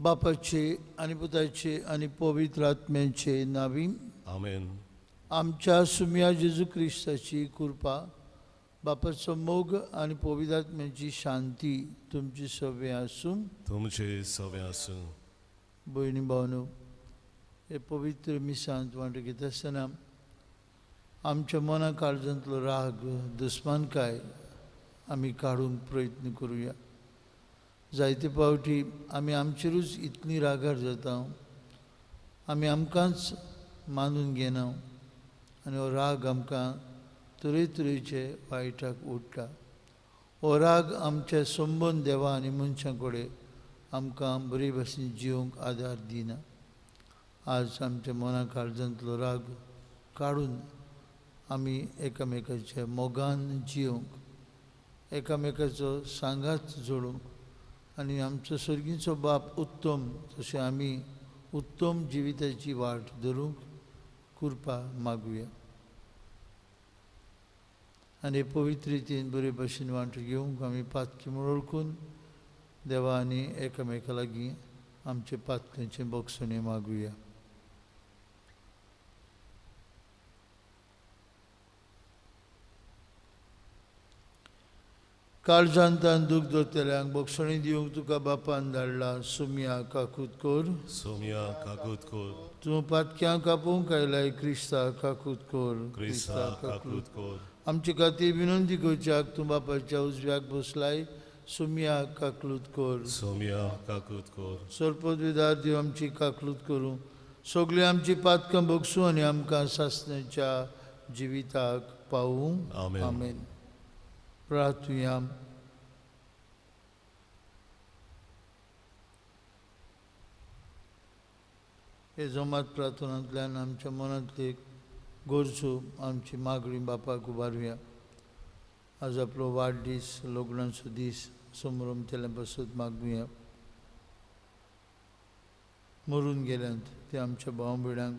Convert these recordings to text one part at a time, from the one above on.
बापाचे आणि पुताचे आणि पवित्र आत्म्याचे नावी आमेन. आमच्या सुम्या जेजू ख्रिस्ताची कृपा, बापाचो मोग आणि पवित्र आत्म्याची शांती तुमची सवय आसूं. तुमचे सवय आसूं. भयणी भावनो, हे पवित्र मिसांत वांटो घेता आसतना आमच्या मना काळजांतलो राग, दुस्मानकाय आमी काडूंक प्रयत्न करुया. जायते फावटी आमी आमचेरूच इतली रागार जाता, आमी आमकांच मानून घेना आनी हो राग आमकां तरेतरेचे वायटाक ओडटा. हो राग आमचे संबंद देवा आनी मनशां कडेन आमकां बरे भाशेन जिवंक आदार दिना. आज आमच्या मना काळजांतलो राग काडून आमी एकामेकाच्या मोगान जिवंक, एकामेकाचो सांगात जोडूंक आनी आमचो सर्गीचो बाप उत्तम तशें आमी उत्तम जिविताची वाट धरूंक कृपा मागुया. आनी पवित्र रितीन बरे भाशेन वांटो घेवंक आमी पातकी म्हूण ओळखून देवा आनी एकामेका लागीं आमचे पातकांचे बोगसणे मागुया. काळजांतान दूख धरतल्यांक बोगसणी दिवंक तुका बापान धाडला. सुम्या काकूत कोर, सोम्या काकूत कोर. तूं पातक्यांक कापूंक आयलाय. क्रिस्ता काकूत कोर, क्रिस्ता काकूत कोर. आमचे खातीर विनंती करच्याक तूं बापाच्या उजव्याक बसलाय. सुम्या काकलूत कोर, सोम्या काकूत कोर. सर्पद्विदार देव आमची काकलूत करूं, सगळीं आमची पातकां बोगसूं आनी आमकां सासणाच्या जिविताक पावूं. आमेन. आमेन. प्रार्थुया. हे जमात प्रार्थनांतल्यान आमच्या मनांतले गरजो आमची मागणी बापाक उबारुया. आज आपलो वाडदीस, लग्नाचो दीस समारंभ केल्या पासून मागुया. मरून गेल्यांत ते आमच्या भाव भयणांक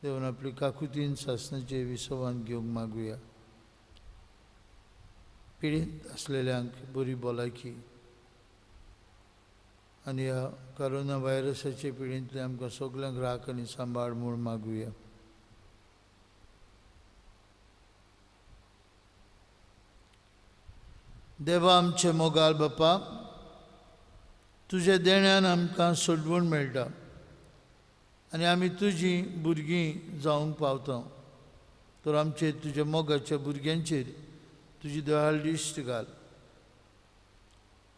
देवान आपली काकुतीन सासणाचे विसवान घेवंक मागुया. पिडीत आसलेल्यांक बरी भलायकी आनी ह्या कोरोना व्हायरसाचे पिडींतले आमकां सगळ्यांक राख आनी सांबाळ म्हूण मागुया. देवा आमचे मोगाल बापा, तुज्या देण्यान आमकां सोडवण मेळटा आनी आमी तुजीं भुरगीं जावंक पावता. तर आमचे तुज्या मोगाच्या भुरग्यांचेर तुजी दयाळ दिश्ट घाल.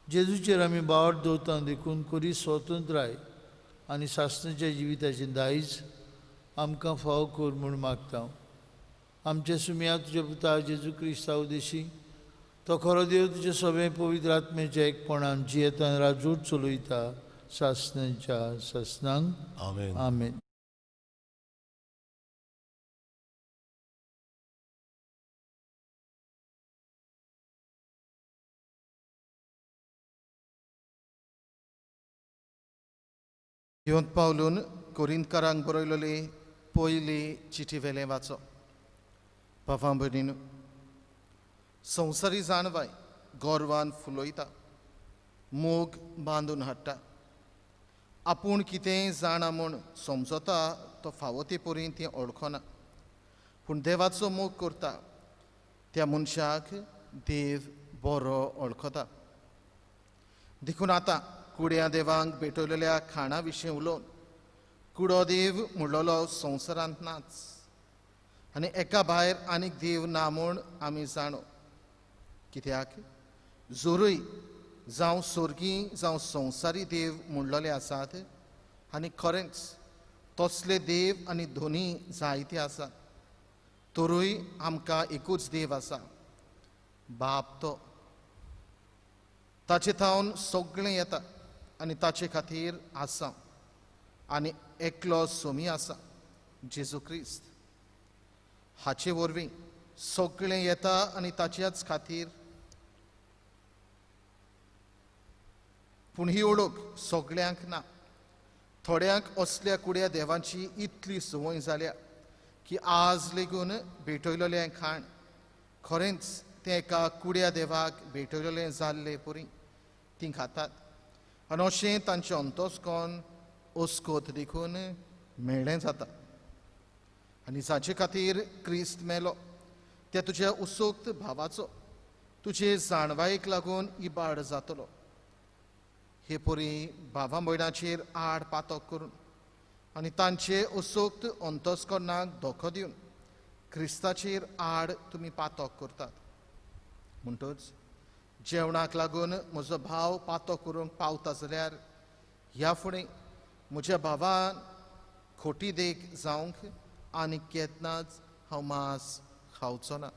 जेजूचेर आमी बावट दवरता देखून करी स्वतंत्राय आनी सासणाच्या जिविताचे दायज आमकां फाव कर म्हूण मागता. आमचे सुम्या तुज्या पुता जेजू क्रिस्ता उदेशी तो खरो देव तुजे सगळे पवित्र आत्म्याच्या एकपणान जियेतान राजूट चलयता सासणाच्या सासणांक. आमेन. आमेन. येवन पावलून कोरिंतकारांक बरयलेली पयली चिठी वेलें वाचो. बाबा भयणीनो, संवसारी जाणवाय गोरवान फुलयता, मोग बांदून हाडटा. आपूण कितेंय जाणा म्हूण समजता तो फावो ते पर्यंत तें ओळखना, पूण देवाचो मोग करता त्या मनशाक देव बरो ओळखता. देखून आतां कुड्या देवांक भेटयलेल्या खाणा विशीं उलोवन कुडो देव म्हणलोलो संवसारांत नाच आनी एका भायर आनीक देव ना म्हूण आमी जाणो. कित्याक जोरूय जावं सर्गी जावं संवसारी देव म्हणलोले आसात आनी खरेंच तसले देव आनी दोनी जायते आसात. तरूय आमकां एकूच देव आसा, बाप तो. ताचे थावन सगळें येता आनी ताचे खातीर आसा आनी एकलो सोमी आसा, जेजू क्रिस्त. हाचे वरवीं सगळें येता आनी ताच्याच खातीर. पूण ही ओळख सगळ्यांक ना. थोड्यांक असल्या कुड्या देवांची इतली संवय जाल्या की आज लेगून भेटयलेलें खाण खरेंच तें एका कुड्या देवाक भेटयलेलें जाल्लें परी तीं खातात आनी अशें तांचें अंतस्कोन ओस्कोत देखून मेळ्ळें जाता आनी जाचे खातीर क्रिस्त मेलो त्या तुज्या उत्सुक्त भावाचो तुजे जाणवायेक लागून इबाड जातलो हे परी भावा भयणाचेर आड पातक करून आनी तांचे उत्सुक्त अंतस्करणाक धोको दिवन क्रिस्ताचेर आड तुमी पातक करतात म्हणटच जेवणाक लागून म्हजो भाव पातक करूंक पावता जाल्यार ह्या फुडें म्हज्या भावान खोटी देख जावंक आनी केन्नाच हांव मांस खावचो ना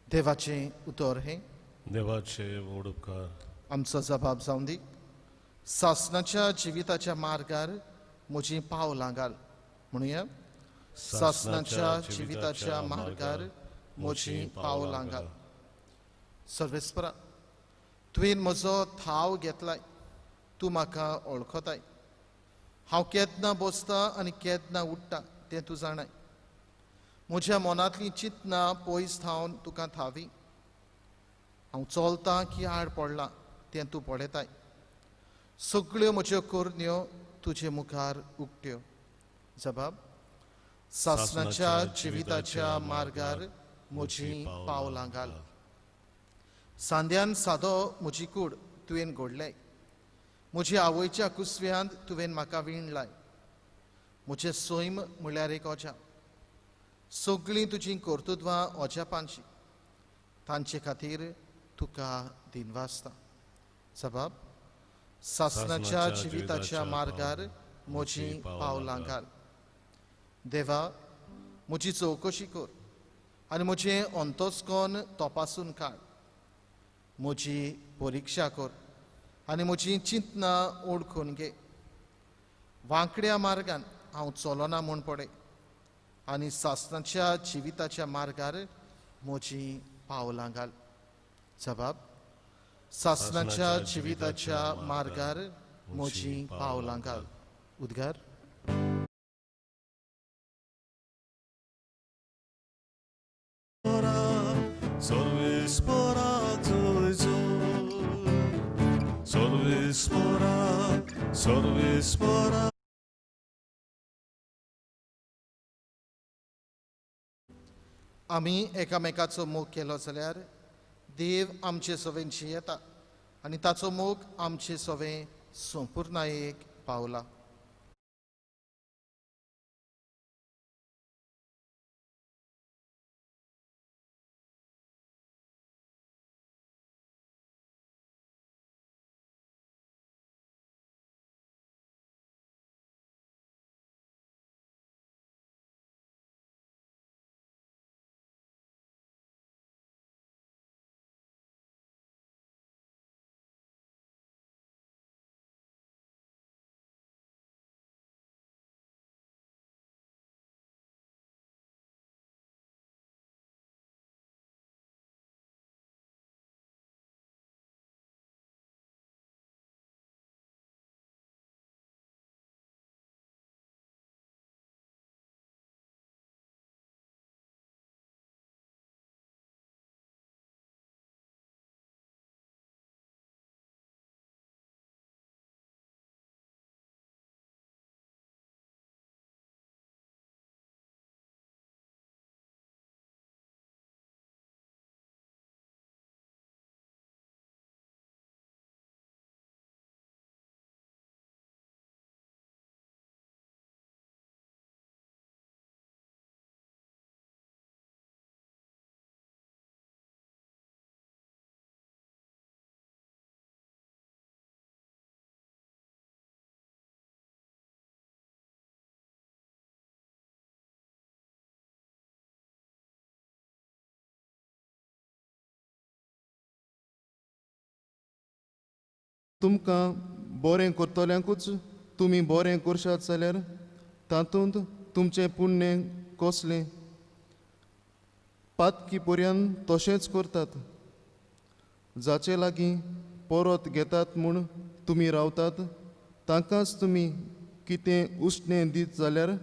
देवाचें उतर हें देवाचे व्हड उपकार आमचो जबाब जावन दी सासणाच्या जिविताच्या मार्गार म्हजीं पावलां घाल म्हणुया सासणाच्या जिविताच्या मार्गार म्हजीं पावलां घाल सर्वेस्परा तुवें म्हजो थाव घेतलाय तूं म्हाका वळखताय हांव केन्ना बसतां आनी केन्ना उठ्ठां तें तूं जाणाय म्हज्या मनांतलीं चिंतनां पयस थावन तुका थावी हांव चलतां की आड पडलां तें तूं पळयताय सगळ्यो म्हज्यो कुरण्यो तुजे मुखार उक्ट्यो जबाब सासणाच्या जिविताच्या मार्गार म्हजीं पावलां घाल सांद्यान सादो म्हजी कूड तुवें घोडले म्हजी आवयच्या कुसव्यांत तुवें म्हाका विणलाय म्हजें सैम म्हळ्यार एक ओजा सगळीं तुजीं कर्तुत्वां ओजापांची तांचे खातीर तुका दिनवासता जबाब सासणाच्या जिविताच्या मार्गार म्हजीं पावलां घाल देवा म्हजी चवकशी कर आनी म्हजें अंतस्कोन तपासून काड म्हजी परिक्षा कर आनी म्हजीं चिंतनां ओळखून घे वांकड्या मार्गान हांव चलोना म्हूण पळय आनी सासणाच्या जिविताच्या मार्गार म्हजीं पावलां घाल जबाब सासणाच्या जिविताच्या मार्गार म्हजीं पावलां घाल उद्गार Sorvespora Sorvespora Sorvespora आमी एकामेकाचो मोग केलो जाल्यार देव आमचे सवेन येता आनी ताचो मोग आमचे सवे संपूर्णायेक पावला तुमकां बरें करतल्यांकूच तुमी बरें करशात जाल्यार तातूंत तुमचें पुण्य कसलें पातकी पर्यंत तशेंच करतात जाचे लागीं परत घेतात म्हूण तुमी रावतात तांकांच तुमी कितें उश्णें दीत जाल्यार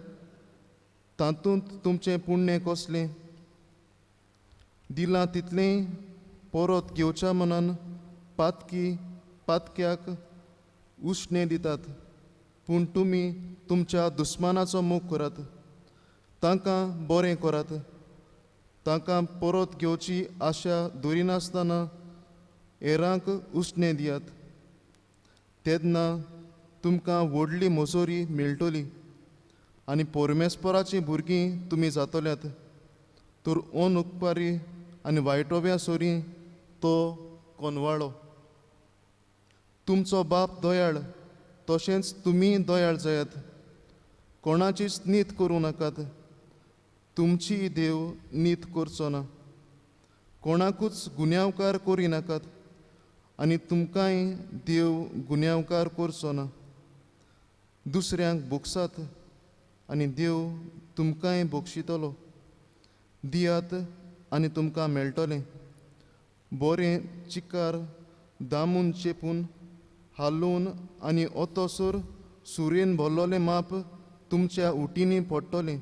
तातूंत तुमचें पुण्य कसलें दिलां तितलें परत घेवच्या मनान पातक्याक उश्णें दितात, पूण तुमी तुमच्या दुस्मानाचो मोग करात, तांकां बरें करात, तांकां परत घेवची आशा दवरिनासतना हेरांक उश्णें दियात. तेन्ना तुमकां व्हडली मजोरी मेळटली आनी परमेस्पराचीं भुरगीं तुमी जातल्यात. तर ओन उपकारी आनी वायटोव्या सोरी तो कोनवाळो. तुमचो बाप दयाळ तशेंच तुमी दयाळ जायात. कोणाचीच नीत करूं नाकात. तुमची देव नीत करचो ना. कोणाकूच गुन्यांवकार करी नाकात आनी तुमकांय देव गुन्यांवकार करचो ना. दुसऱ्यांक बोगसात आनी देव तुमकांय बोगशितलो. दियात आनी तुमकां मेळटलें. बरें चिकार दामून चेपून हालोवन आनी ओतोसोर सुरेन भरलोलें माप तुमच्या उटिनी पडटलें.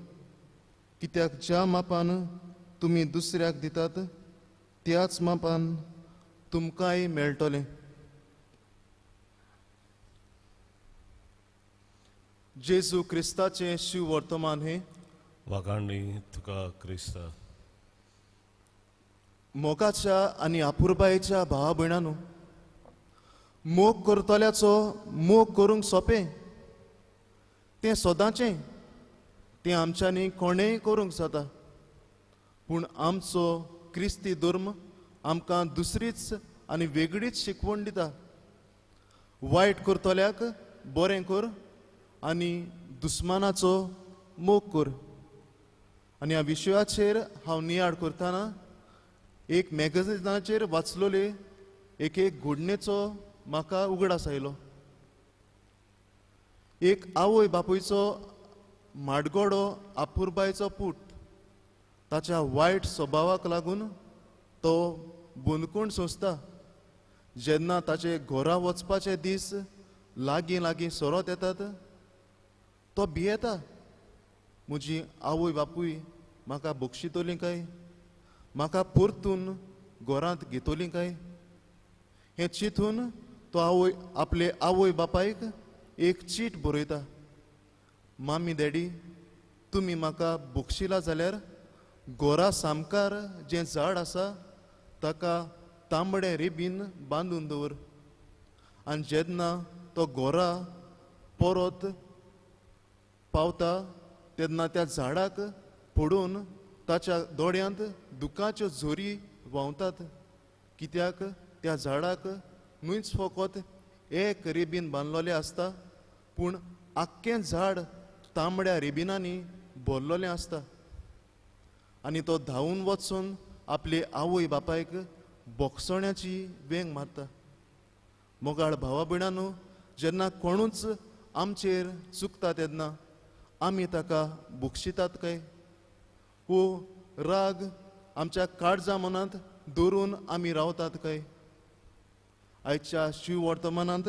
कित्याक ज्या मापान तुमी दुसऱ्याक दितात त्याच मापान तुमकांय मेळटलें. जेजू क्रिस्ताचें शिव वर्तमान हे वागांडी तुका क्रिस्ता. मोगाच्या आनी आपुरबायेच्या भावा भयणांनो, मोग करतल्याचो मोग करूंक सोंपें. तें सदांचें. तें आमच्यांनी कोणेंय करूंक जाता. पूण आमचो क्रिस्ती धर्म आमकां दुसरीच आनी वेगळीच शिकवण दिता. वायट करतल्याक बरें कर आनी दुस्मानाचो मोग कर. आनी ह्या विशयाचेर हांव नियाळ करतना एक मॅगझिनाचेर वाचलोले एक घडणेचो म्हाका उगडास आयलो. एक आवय बापूयचो माडगोडो आपुरबायचो पूत ताच्या वायट स्वभावाक लागून तो बुनकूण सोंसता. जेन्ना ताचे घरा वचपाचे दीस लागीं लागीं सरत येतात तो भियेता. म्हजी आवय बापूय म्हाका बक्षितली काय, म्हाका परतून घरांत घेतली काय, हें चिंतून तो आपले आवय बापायक एक चीट बरयता. मामी डॅडी, तुमी म्हाका बक्षिला जाल्यार घरा सामकार जें झाड आसा ताका तांबडे रिबीन बांदून दवर. आनी जेन्ना तो घरा परत पावता तेन्ना त्या झाडाक पडून ताच्या दोळ्यांत दुखाच्यो झोरी व्हांवतात. कित्याक त्या झाडाक न्हूच फकत एक रिबीन बांदलोलें आसता, पूण आख्खें झाड तांबड्या रिबिनांनी भरलोलें आसता. आनी तो धांवून वचून आपले आवय बापायक बोगसण्याची वेंग मारता. मोगाळ भावा भयणांनो, जेन्ना कोणूच आमचेर चुकता तेन्ना आमी ताका बुक्षितात काय? वो राग आमच्या काळजा मनांत दवरून आमी रावतात काय? आयच्या शिव वर्तमानांत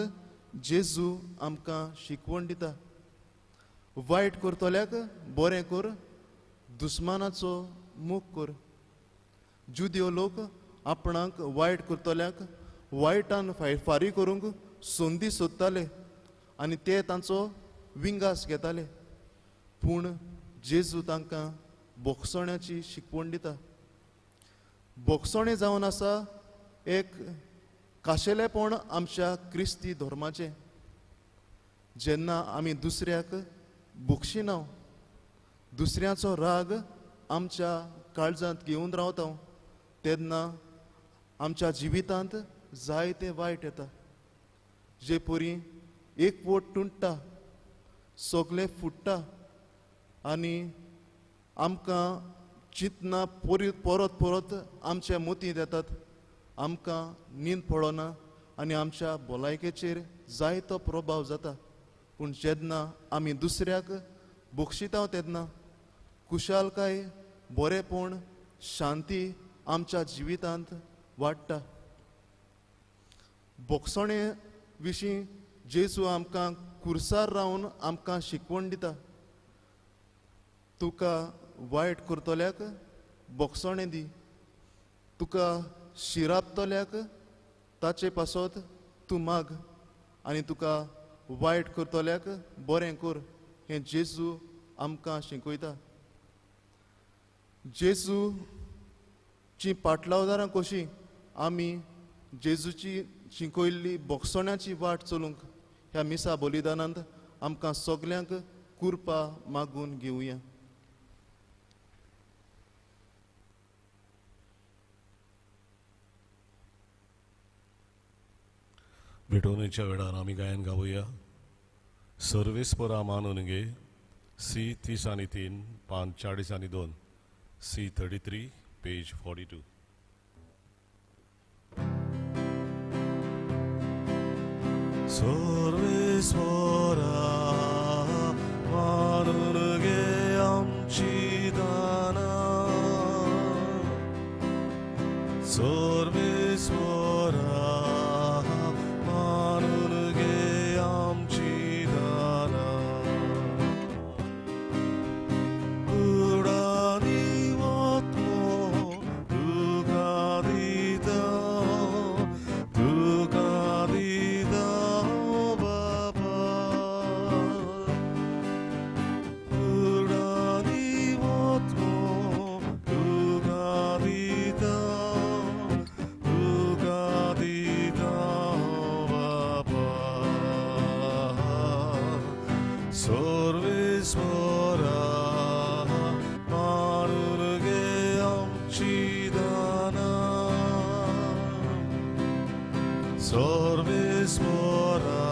जेजू आमकां शिकवण दिता. वायट करतल्याक बरें कर, दुस्मानाचो मोग कर. जुदेव लोक आपणाक वायट करतल्याक वायटान फारी करूंक संदी सोदताले आनी ते तांचो विंगास घेताले. पूण जेजू तांकां बोगसण्याची शिकवण दिता. बोगसणें जावन आसा एक खाशेलेपण आमच्या क्रिस्ती धर्माचें. जेन्ना आमी दुसऱ्याक बोगशिना, दुसऱ्याचो राग आमच्या काळजांत घेवन रावता, तेन्ना आमच्या जिवितांत जायते वायट येता. जे परी एक वोट तुंडटा, सगलें फुट्टा आनी आमकां चिंतना परत परत आमच्या मोतींत येतात. आमकां नींद पडना आनी आमच्या भलायकेचेर जायतो प्रभाव जाता. पूण जेन्ना आमी दुसऱ्याक बक्षिता तेन्ना कुशालकाय, बरेपण, शांती आमच्या जिवितांत वाडटा. बोगसणे विशीं जेजू आमकां कुर्सार रावन आमकां शिकवण दिता. तुका वायट करतल्याक बोगसणें दी. तुका शिरापतल्याक ताचे पासत तूं माग आनी तुका वायट करतल्याक बरें कर हें जेजू आमकां शिकयता. जेजूची पाटलावदारां कशी आमी जेजूची शिकयल्ली बोगसण्याची वाट चलूंक ह्या मिसा बलिदानांत आमकां सगल्यांक कुरपा मागून घेवया. भेटवणीच्या वेळार आमी गायन गावया. सर्वेस्परा मानून गे सी 30 पान 40 सी 33 पेज 42. सर्वेस्परा मानून गे आमची दाना, सर्वेस्परा मानून गे आमची दाना. उडानी वतमो तुका दिता, तुका दिता ओ बाबा. उडानी वतमो तुका दिता, तुका दिता ओ बाबा. सर्वेस्परा मानून गे आमची दाना, सर्वेस्परा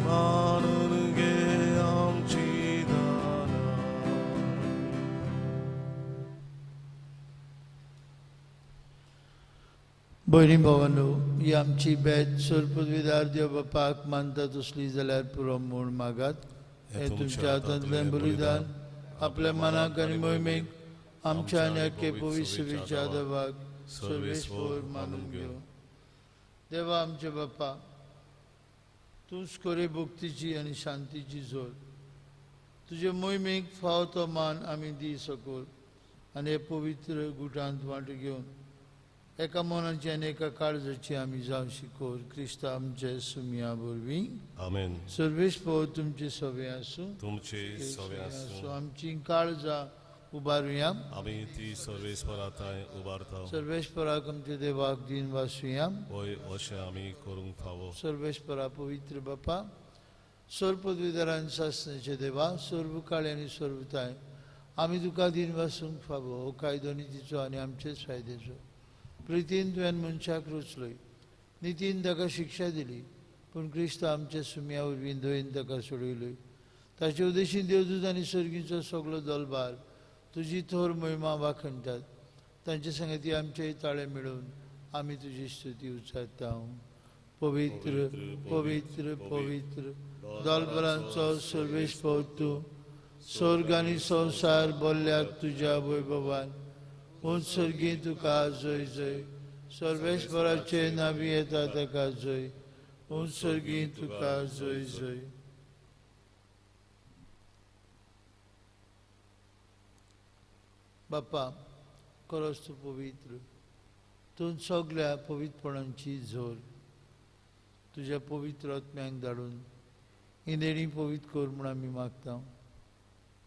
मानून गे आमची दाना. भयणी भावांनो, ही आमची बेत सोरपदवीदार देव बापाक मानता तसली जाल्यार पुरो म्हूण मागात. हे तुमच्या हातांतलें बलिदान आपल्या मनाक आनी मोहिमेक आमच्या आनी आख्खे पवित्रच्या देवाक सर्वेस्पर मानून घेव. देवा आमचे बापा, तूंच खरे भक्तीची आनी शांतीची जोड. तुजे मोहिमेक फावो तो मान आमी दी सकोल आनी हे पवित्र गुटांत वांटो घेवन एका मनाची आनी एका काळजाची आमी जावं शिकोर. क्रिस्ता आमचे सुमिया वरवीं आमेन. सर्वेस्पर तुमचे सवे आसूं. तुमचे सवे आसूं. आमची काळजां उबारुया. आमी ती सर्वेस्पराताय उबारता. सर्वेस्पराक आमच्या देवाक दिन वासुया. होय अशें आमी करूंक फावो. सर्वेस्परा पवित्र बापा, सोरपदवीदारान शासनाचे देवा, सर्वकाळी आनी सर्वताय आमी तुका दिन वासूंक फावो. हो कायदो नितीचो आनी आमचेच फायद्याचो. प्रितीन तुवें मनशाक रचलोय, नितीन ताका शिक्षा दिली, पूण क्रिस्त आमच्या सुम्या वरवीं धोयन ताका सोडयलोय. ताचे उद्देशीन देवदूत आनी सर्गीचो सगळो दलबार तुजी थोर महिमा वाखणटात. तांचे संगती आमचेय ताळे मेळोवन आमी तुजी स्तुती उच्चारता. पवित्र पवित्र पवित्र दलबरांचो सर्वेस्पर तूं, स्वर्ग आनी संवसार भरल्यात तुज्या वैभवान. उत्सर्गी तुका जय जय. सर्वेस्पराचे नावी येता ताका जय. उत्सर्गी तुका जय जय. बापा, खरोच तूं पवित्र. तूं सगळ्या पवित्रपणांची झोर तुज्या पवित्र आत्म्यांक धाडून ही देणी पवित्र कर म्हूण आमी मागता.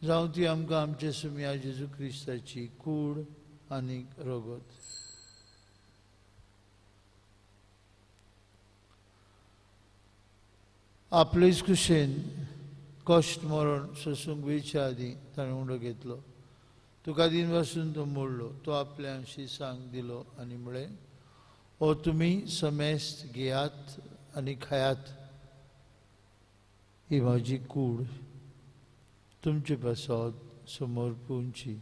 जावं ती आमकां आमचे सुम्या जेजू क्रिस्ताची कूड आनी रगत. आपलेच कुशेन कश्ट मरण सोसूंक वेच्या आदी ताणें उंडो घेतलो. तुका दिन वासून तो मोडलो. तो आपल्या शिसांक दिलो आनी म्हळें, ओ तुमी समेस्त घेयात आनी खायात. ही म्हाजी कूड तुमचे पासत समोर पोवची.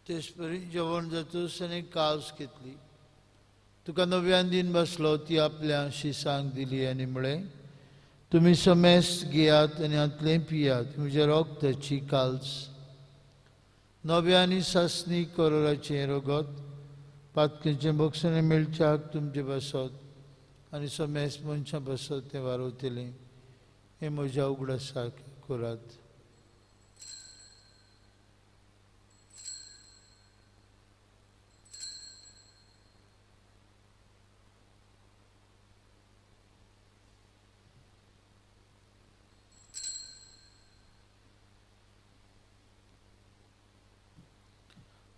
तेचपरी जेवण जातूच ताणें कास घेतली. तुका नव्यान दिन बसलो ती आपल्या शिसांक दिली आनी म्हळें, तुम्ही समेस्त घेयात आनी हातलें पियात म्हज्या रोगताची काल्स नव्या आनी सासणी कोरोराचें रगत पातकेचें बक्षणें मेळच्याक तुमचे बसत आनी समेस्त मनशां बसत तें वारोतलें हें म्हज्या उगडासाक करात.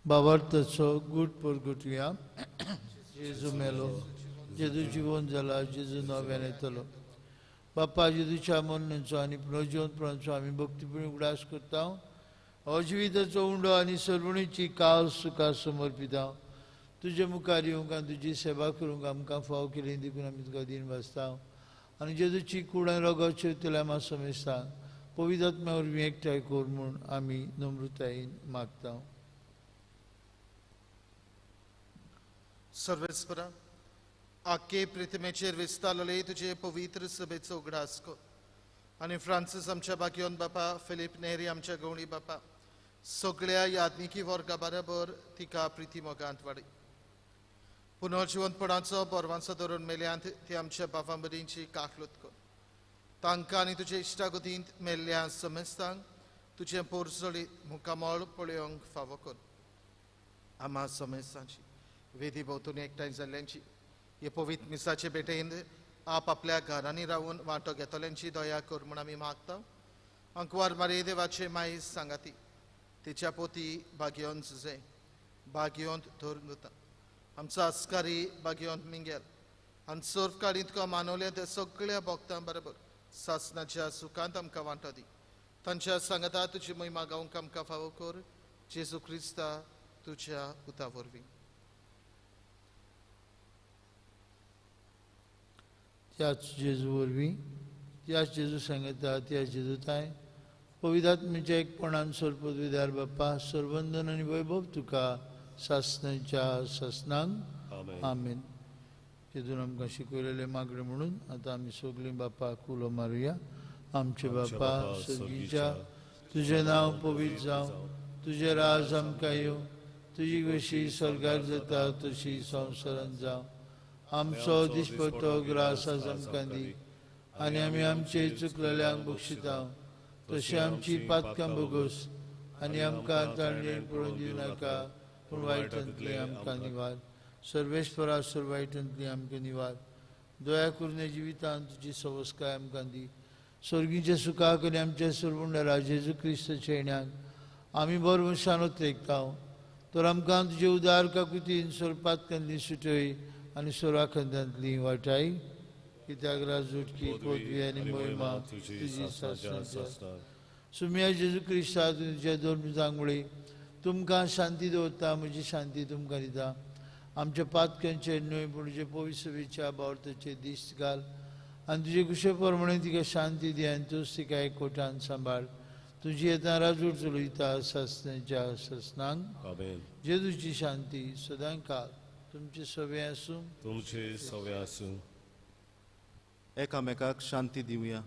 भावार्थाचो गूट परगुटया. जेजू मेलो, जेजू जिवंत जाला, जेजू नव्यान येतलो. बापा जेजूच्या मननेचो आनी पुनर्जिवंतपणाचो आमी भक्तीपूर्ण उगडास करता. अजिविताचो उंडो आनी सरवणीची काल सुखार समर्पिता. तुजे मुखार येवंक आनी तुजी सेवा करूंक आमकां फाव केलें देखून आमी तुका दिन वाचता. आनी जेजूची कूड आनी रगत शिवतले आमी समेस्ता. पवित्र आत्म्या वरवीं एकठांय कर म्हूण आमी नम्रतायेन मागता. सर्वेस्परा आख्खे प्रिथमेचेर विस्तारलेले तुझे पवित्र सभेचो उगडास कर आनी फ्रांसीस आमच्या बागयोन बापा, फिलीप नेरी आमच्या गवणी बापा, सगळ्या याज्ञिकी वर्गा बरोबर तिका प्रिती मोगांत वाडय. पुनर्जिवंतपणाचो बोरवांचो धरून मेल्यांत ती आमच्या बापां मदींची काकलूत कर. तांकां आनी तुजे इश्टागतींत मेल्ल्या समेस्तांक तुजें पोरजळीत मुखामळ पळोवंक फावो कर. आम्हा समेस्तांची वेदी भोंवतणी एकठांय जाल्ल्यांची हे पवित्र मिसाचे भेटेंत आप आपल्या घरांनी रावून वांटो घेतल्यांची दया कर म्हूण आमी मागता. अंकवार मारे देवाचे मायज सांगाती तिच्या पोती भाग्योन झुजे भाग्योंत धोरता आमचो आस्कारी भाग्योंत मिंगेल आनी सर्व काळी तुका मानवल्या त्या सगळ्या भक्तां बरोबर सासणाच्या सुखांत आमकां वांटो दी. तांच्या सांगता तुजी महिमा गावंक आमकां फावो कर. जेजू क्रिस्ता तुज्या उता वरवीं. त्याच जेजू वरवीं त्याच जेजू सांगता त्या जेजूताय पवित्र आत्म्याच्या एकपणान सर्वपदवीदार बाप्पा सर्वंदन आनी वैभव तुका सासणाच्या सासणांक आमेन. आमेन. जेजून आमकां शिकयलेले मागणे म्हणून आतां आमी सगळीं बापाक उलो मारुया. आमचे बापा सर्गीच्या तुजें नांव पवित्र जावं, तुजें राज आमकां येवं, तुजी कशी स्वर्गार जाता तशी संवसारांत जावं. आमचो दिसपट्टो ग्रास आज आमकां दी आनी आमी आमचे चुकलेल्यांक बक्षिता तशें आमची पातकां बगोस आनी आमकां ताणयेन पडून दिवं नाका पूण वायटांतली आमकां निवार. सर्वेश्वरा सर्वायटांतली आमकां निवार. दया करून जिवितांत तुजी संस्कार आमकां दी. स्वर्गीच्या सुखाक आनी आमच्या सर्वुंडरा जेजू क्रिस्ताच्या येण्याक आमी बरो शानोत रेखता. तर आमकां तुजे उदार काकुतीन स्वरपातकांतली सुटय आनी सोराखंदांतली वाटाय. कित्याक राजूटकी पदवी आनी महिमा तुजी सासणाच्या. सुम्या जेजू क्रिस्ता तुज्या दोन जांगुळे तुमकां शांती दवरता. म्हजी शांती तुमकां दिता. आमच्या पातक्यांचे न्हय पूण तुजे पवित्र सभेच्या बावर्थाचे दीस घाल आनी तुजे कुशे प्रमाणे तिका शांती दी आनी तूंच तिका एकवटान सांबाळ. तुजी येता राजूट चलयता सासणाच्या सासणांक. आमेन. जेजूची शांती सदां काळ तुमचे सवे आसूं. तुमचे सवे आसूं. एकामेकाक शांती दिवया.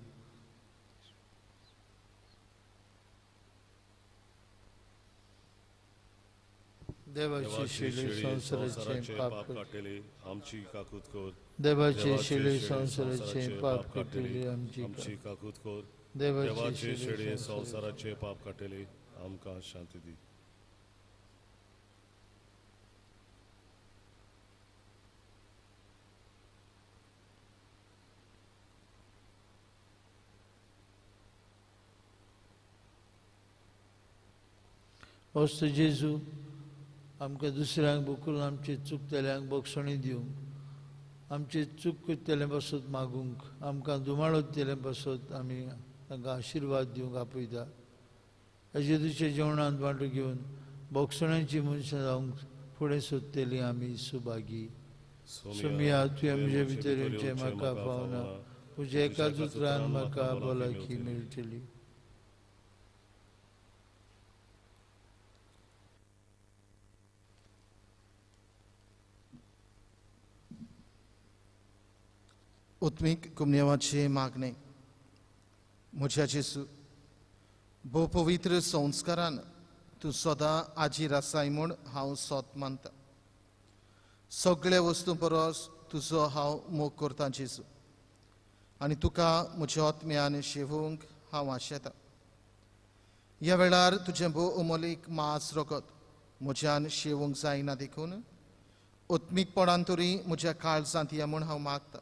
देवाचे शिले संवसाराचे पाप काटेले आमची काकूत कर. देवाचे शिले संवसाराचे पाप काटेले आमची आमची काकूत कर. देवाचे देवाचे शिले शेडे संवसाराचे पाप काटेले आमकां शांती दी. वस्त जेजू आमकां दुसऱ्यांक बकरून आमचे चुकतल्यांक बक्षणी दिवंक आमचे चूक करतले बसत मागूंक आमकां दुमाळो दितले बसत आमी तांकां आशिर्वाद दिवंक आपयता. जेजूच्या जेवणांत वांटो घेवन बक्षणांची मनशां जावंक फुडें सोदतली आमी सुभागी. सुमिया तुवें म्हजे भितर येवचें म्हाका पावना. तुज्या एकाच उतरान म्हाका भलायकी मेळटली. उत्मीक कुमनेवाचे मागणे. म्हज्या जेसू भोव पवित्र संस्कारान तूं सदां आजीर आसाय म्हूण हांव सोत मानता. सगळे वस्तू परस तुजो हांव मोग करतां जेसू, आनी तुका म्हज्या आत्म्यान शेवूंक हांव आशेतां. ह्या वेळार तुजें भोव अमोलीक मास रगत म्हज्यान शेवूंक जायना देखून ओत्मीकपणान तरी म्हज्या काळजांत या म्हूण हांव मागतां.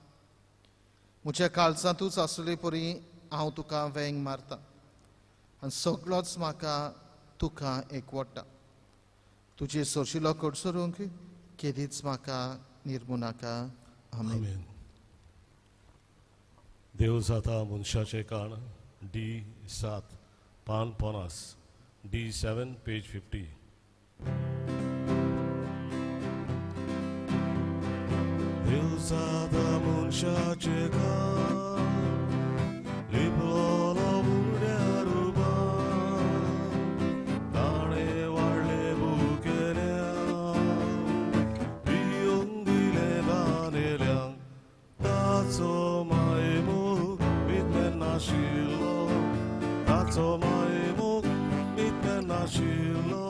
म्हज्या काळजांतूच आसले परी हांव तुका वेंग मारतां, आनी सगळोच म्हाका तुका एकवडटा. तुजे सोशिलो कडसरूंक केदीच म्हाका निर्मुनाका. आमेन. आमेन. देव जाता मनशाचे काण D7 पान 50 D7 पेज 50. देव जाता मनशाचे काण लिपलोलो बुड्या रुबान ताणे वाडले भुकेल्या पियोंक दिले बानेल्यांक ताचो मायमोग मितमेन नाशिल्लो ताचो मायमोग मितमेन नाशिल्लो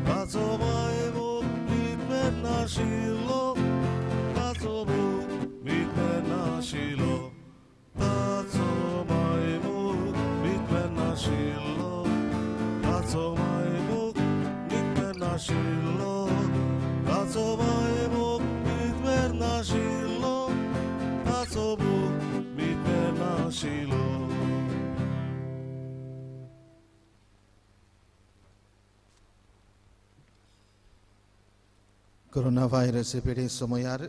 ताचो मायमोग मितमेन नाशिल्लो ताचो मोग मितमेन नाशिल्लो ताचो मायमोग मितमेन नाशिल्लो ताचो मायमोग मितमेन नाशिल्लो ताचो मायमोग मितमेन नाशिल्लो ताचो मोग मितमेन नाशिल्लो. कोरोना व्हायरस पिडे समयार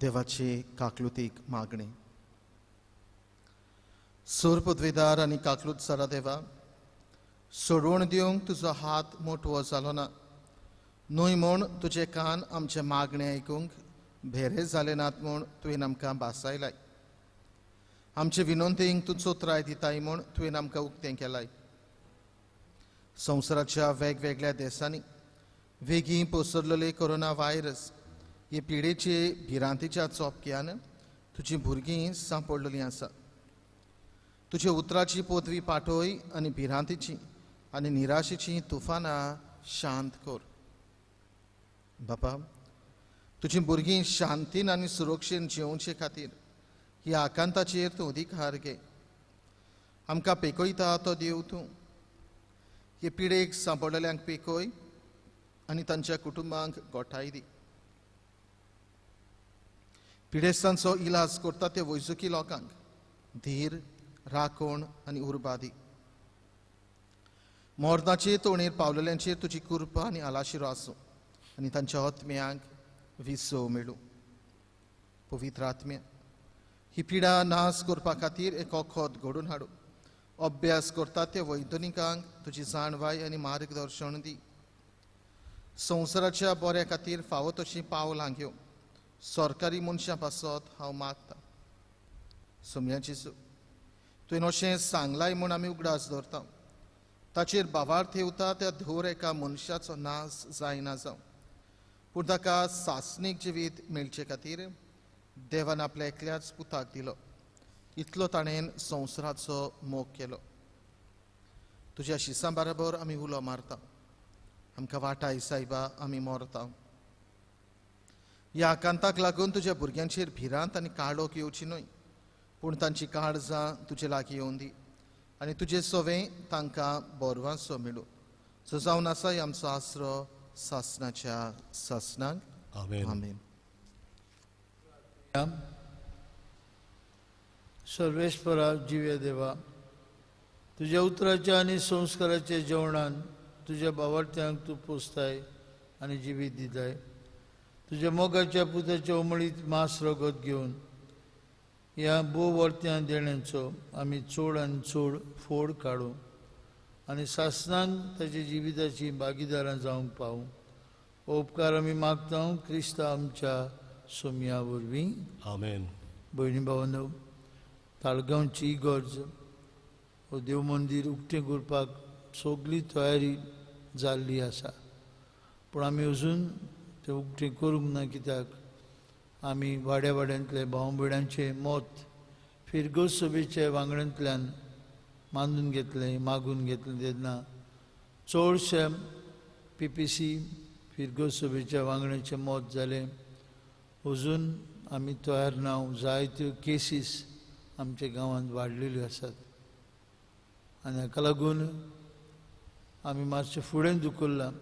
देवाची काकलुतीक मागणी. सूर पदवीदार आनी काकलूत सारा देवा, सोडवण दिवंक तुजो हात मोठवो जालो ना. न्हय म्हूण तुजे कान आमचे मागणे आयकूंक भेरे जाले नात म्हूण तुवें आमकां बासायलाय. आमचे विनंतेक तूं चोत्राय दिताय म्हूण तुवें आमकां उक्तें केलाय. संवसाराच्या वेगवेगळ्या देशांनी वेगीं पसरलेले कोरोना व्हायरस हे पिडेचे भिरांतीच्या चोपक्यान तुजीं भुरगीं सांपडलेलीं आसा. तुजे उतराची पदवी पाठय आनी भिरांतीची आनी निराशेची तुफानां शांत कर. बापा, तुजीं भुरगीं शांतीन आनी सुरक्षेन जिवचे खातीर ह्या आकांताचेर तूं अधिकार घे. आमकां पेकयता तो देव तूं. हे पिडेक सांपडलेल्यांक पेकय आनी तांच्या कुटुंबांक गोठाय दी. पिडेस्तांचो इलाज करता ते वैजकी लोकांक धीर, राखण आनी उर्बा दी. मोर्दाचे तोणेर पावलेल्यांचेर तुजी कृपा आनी आलाशिरो आसूं आनी तांच्या आत्म्यांक विसव मेळूं. पवित्र आत्म्या, ही पिडा नाश करपा खातीर एक वखद घडोवन हाडूं. अभ्यास करता ते वैज्ञानिकांक तुजी जाणवाय आनी मार्गदर्शन दी. संवसाराच्या बऱ्या खातीर फावो तशीं पावलां घेवं सरकारी मनशां पासत हांव मागतां. सोम्या जेजू, तुवें अशें सांगलाय म्हूण आमी उगडास धरता. ताचेर बाबार ठेवता त्या धोर एका मनशाचो नाश जायना जावं, पूण ताका सासणीक जिवीत मेळचे खातीर देवान आपल्या एकल्याच पुताक दिलो. इतलो ताणें संवसाराचो मोग केलो. तुज्या शिसां बरोबर आमी उलो मारता. आमकां वाटाय सायबा, आमी मोरता. ह्या आकांताक लागून तुज्या भुरग्यांचेर भिरांत आनी काळोख येवची न्हय, पूण तांची काळजां तुजे लागीं येवन दी आनी तुजे सवें तांकां बोरवांसो मेळूं. जो जावन आसा आमचो आसरो सासणाच्या सासणाक. आमेन. आमेन. सर्वेस्परा जिवे देवा, तुज्या उतराच्या आनी संस्काराच्या जेवणान तुज्या बावार्थ्यांक तूं पोसताय आनी जिवीत दिताय. तुज्या मोगाच्या पुताच्या उमळीत मास रगत घेवन ह्या भोव वर्त्यां देण्यांचो आमी चड आनी चड फोड काडूं आनी सासणांक ताच्या जिविताची भागीदारां जावंक पावूं. हो उपकार आमी मागता क्रिस्ता आमच्या सोम्या वरवीं. आमेन. भयणी भावांनो, ताळगांवची इगर्ज हो देव मंदीर उक्तें करपाक सगळी तयारी जाल्ली आसा, पूण आमी अजून तें उक्तें करूंक ना. कित्याक आमी वाड्या वाड्यांतले भाव भयणांचें मत फिरगोस सभेच्या वांगड्यांतल्यान मानून घेतलें मागून घेतलें तेन्ना चडशे PPC फिरगो सभेच्या वांगड्याचें मत जालें. अजून आमी तयार ना. जायत्यो केसीस आमच्या गांवांत वाडलेल्यो आसात आनी हाका लागून आमी मातशें फुडें धुकल्लां.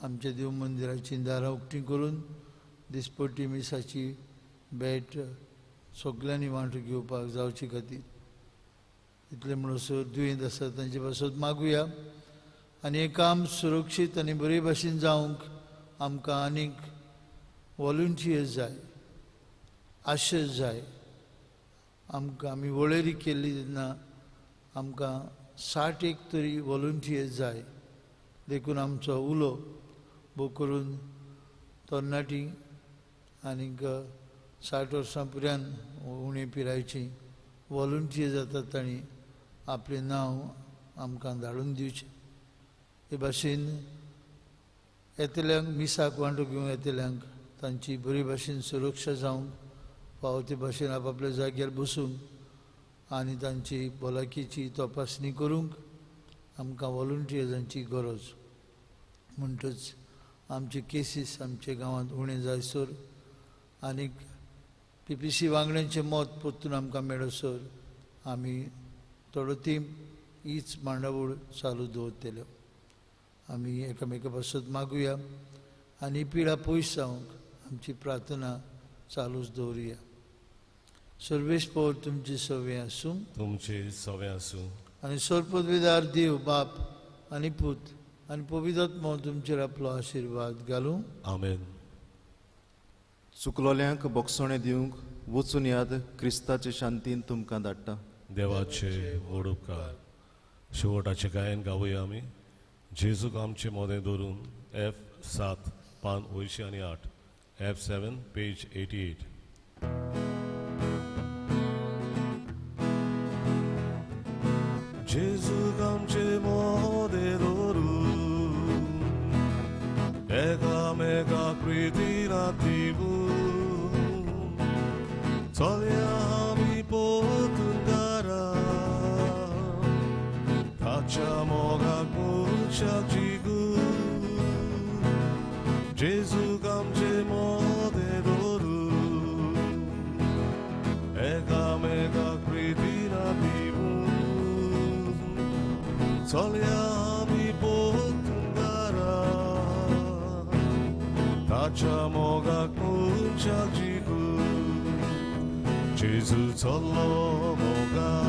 आमच्या देव मंदिराचीं दारां उक्तीं करून दिसपट्टी मिसाची भेट सगल्यांनी वांटो घेवपाक जावचे खातीर. इतलें म्हणसर दुयेंत आसा तांचे पासत मागुया आनी हें काम सुरक्षीत आनी बरे भाशेन जावंक आमकां आनीक वॉलंटियर्स जाय, आशेस जाय. आमी वळेरी केल्ली तेन्ना आमकां 60 तरी वॉलंटियर्स जाय. देखून आमचो उलो भोव करून तरणाटी आनीक 60 वर्सां पर्यंत उणे पिरायेचीं वॉलंटियर जातात तांणी आपलें नांव आमकां धाडून दिवचें. हे भाशेन येतल्यांक मिसाक वांटो घेवंक येतल्यांक तांची बरे भाशेन सुरक्षा जावंक फावो ते भाशेन आपआपल्या जाग्यार बसूंक आनी तांची भलायकेची तपासणी करूंक आमकां वॉलंटियर्सांची गरज. म्हणटच आमचे केसीस आमच्या गांवांत उणें जायसर आनीक PPC वांगड्यांचें मत परतून आमकां मेळसर आमी तडतीम हीच मांडावळ चालू दवरतल्यो. आमी एकामेका पासत मागुया आनी पिडा पयस जावंक आमची प्रार्थना चालूच दवरुया. सर्वेस्पर तुमची सवय आसूं तुमचे सवे आसूं आनी सर्पदविदार देव बाप आनी पूत आनी पवित्रात्मो तुमचेर आपलो आशिर्वाद घालूं. आमेन. चुकलोल्यांक बोगसोणें दिवंक वचून याद क्रिस्ताचे शांतीन तुमकां धाडटा. देवाचे व्हड उपकार. शेवटाचें गायन गावुया आमी. जेजूक आमचे मोदें धरून F7 पान 208 F7 पेज 88. जेजूक आमचे मोदें धरून एकामेकाक प्रितीन दिवून चलया आमी पोतून घरा ताच्या मोगाक मनशाक जिगून. जेजूक आमचे मोदें धरून एकामेकाक प्रितीन दिवून चलया आमी पोतून घरा ताच्या मोगाक मनशाक जिगून. जेजू चल्लो मोगाक